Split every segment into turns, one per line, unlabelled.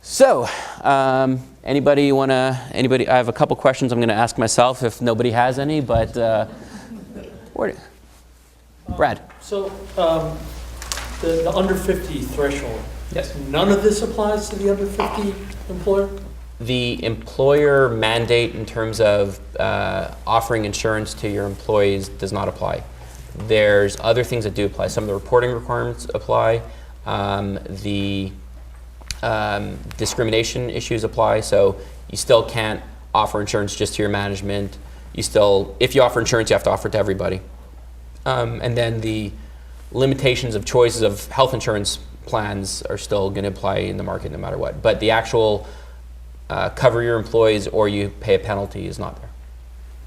So, anybody, I have a couple questions I'm going to ask myself if nobody has any, but Brad.
So, the under 50 threshold.
Yes.
None of this applies to the under 50 employer?
The employer mandate in terms of offering insurance to your employees does not apply. There's other things that do apply. Some of the reporting requirements apply. The discrimination issues apply. So you still can't offer insurance just to your management. If you offer insurance, you have to offer it to everybody. And then the limitations of choices of health insurance plans are still going to apply in the market no matter what. But the actual cover your employees or you pay a penalty is not there.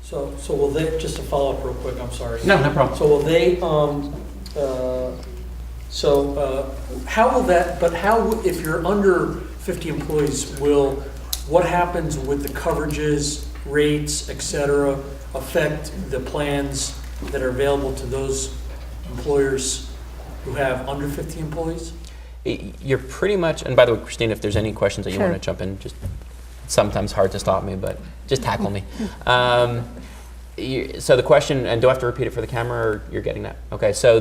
So will they, just to follow up real quick, I'm sorry.
No problem.
So will they, how will that, if you're under 50 employees, what happens with the coverages, rates, et cetera, affect the plans that are available to those employers who have under 50 employees?
You're pretty much, and by the way, Christine, if there's any questions that you want to jump in, just sometimes hard to stop me, but just tackle me. So the question, and do I have to repeat it for the camera, or you're getting that? Okay, so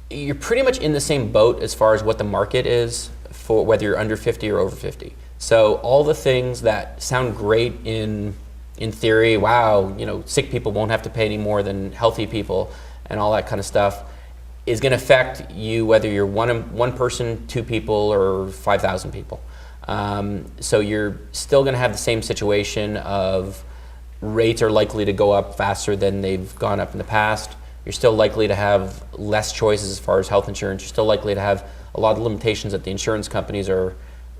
you're pretty much in the same boat as far as what the market is for whether you're under 50 or over 50. So all the things that sound great in theory, wow, sick people won't have to pay any more than healthy people and all that kind of stuff, is going to affect you whether you're one person, two people, or 5,000 people. So you're still going to have the same situation of rates are likely to go up faster than they've gone up in the past. You're still likely to have less choices as far as health insurance. You're still likely to have a lot of limitations that the insurance companies are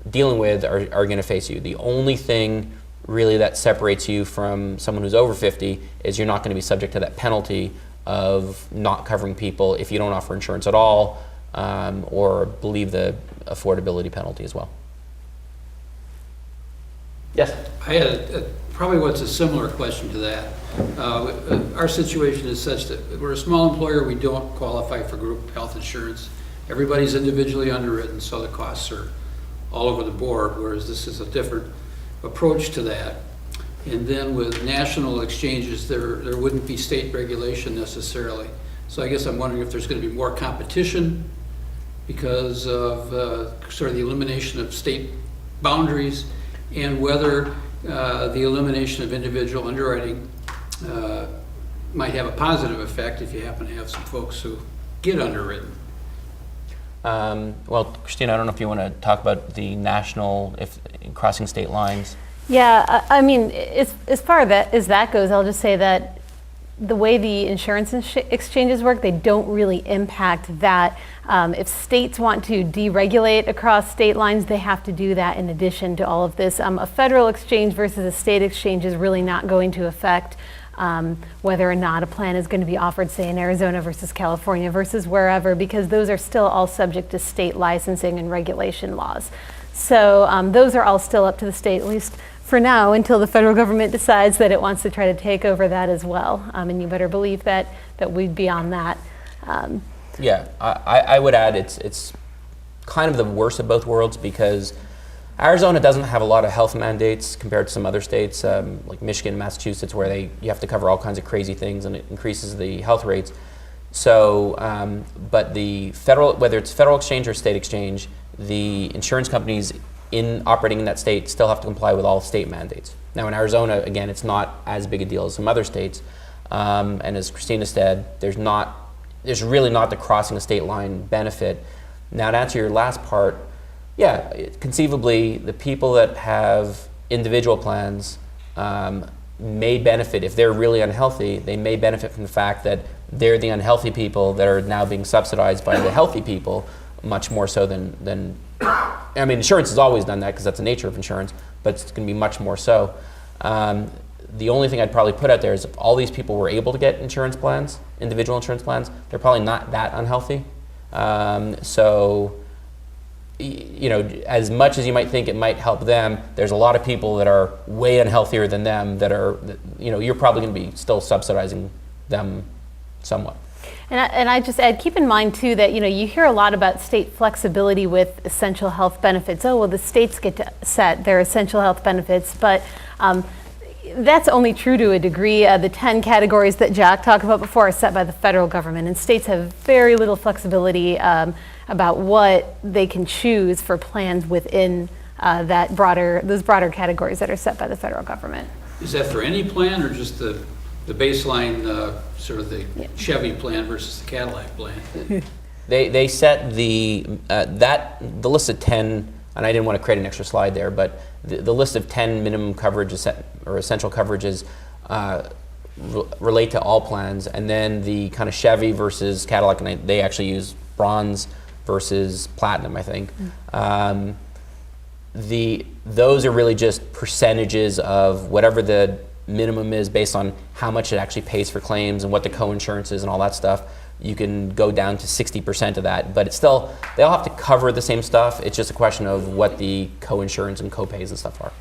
dealing with are going to face you. The only thing really that separates you from someone who's over 50 is you're not going to be subject to that penalty of not covering people if you don't offer insurance at all, or believe the affordability penalty as well. Yes?
I had probably what's a similar question to that. Our situation is such that we're a small employer, we don't qualify for group health insurance. Everybody's individually underwritten, so the costs are all over the board, whereas this is a different approach to that. And then with national exchanges, there wouldn't be state regulation necessarily. So I guess I'm wondering if there's going to be more competition because of sort of the elimination of state boundaries, and whether the elimination of individual underwriting might have a positive effect if you happen to have some folks who get underwritten.
Well, Christine, I don't know if you want to talk about the national, if crossing state lines.
Yeah, I mean, as far as that goes, I'll just say that the way the insurance exchanges work, they don't really impact that. If states want to deregulate across state lines, they have to do that in addition to all of this. A federal exchange versus a state exchange is really not going to affect whether or not a plan is going to be offered, say, in Arizona versus California versus wherever, because those are still all subject to state licensing and regulation laws. So those are all still up to the state, at least for now, until the federal government decides that it wants to try to take over that as well. And you better believe that we'd be on that.
Yeah, I would add it's kind of the worst of both worlds, because Arizona doesn't have a lot of health mandates compared to some other states like Michigan and Massachusetts, where you have to cover all kinds of crazy things and it increases the health rates. So, but the federal, whether it's federal exchange or state exchange, the insurance companies operating in that state still have to comply with all state mandates. Now in Arizona, again, it's not as big a deal as some other states. And as Christina said, there's really not the crossing a state line benefit. Now to answer your last part, yeah, conceivably the people that have individual plans may benefit. If they're really unhealthy, they may benefit from the fact that they're the unhealthy people that are now being subsidized by the healthy people, much more so than I mean, insurance has always done that because that's the nature of insurance, but it's going to be much more so. The only thing I'd probably put out there is if all these people were able to get insurance plans, individual insurance plans, they're probably not that unhealthy. So, as much as you might think it might help them, there's a lot of people that are way unhealthier than them that are, you're probably going to be still subsidizing them somewhat.
And I just add, keep in mind too that, you hear a lot about state flexibility with essential health benefits. Oh, well, the states get to set their essential health benefits, but that's only true to a degree. The 10 categories that Jack talked about before are set by the federal government, and states have very little flexibility about what they can choose for plans within those broader categories that are set by the federal government.
Is that for any plan or just the baseline, sort of the Chevy plan versus the Cadillac plan?
They set the list of 10, and I didn't want to create an extra slide there, but the list of 10 minimum coverage or essential coverages relate to all plans, and then the kind of Chevy versus Cadillac, and they actually use bronze versus platinum, I think. Those are really just percentages of whatever the minimum is based on how much it actually pays for claims and what the co-insurance is and all that stuff. You can go down to 60% of that, but it's still, they all have to cover the same stuff. It's just a question of what the co-insurance and co-pays and stuff are.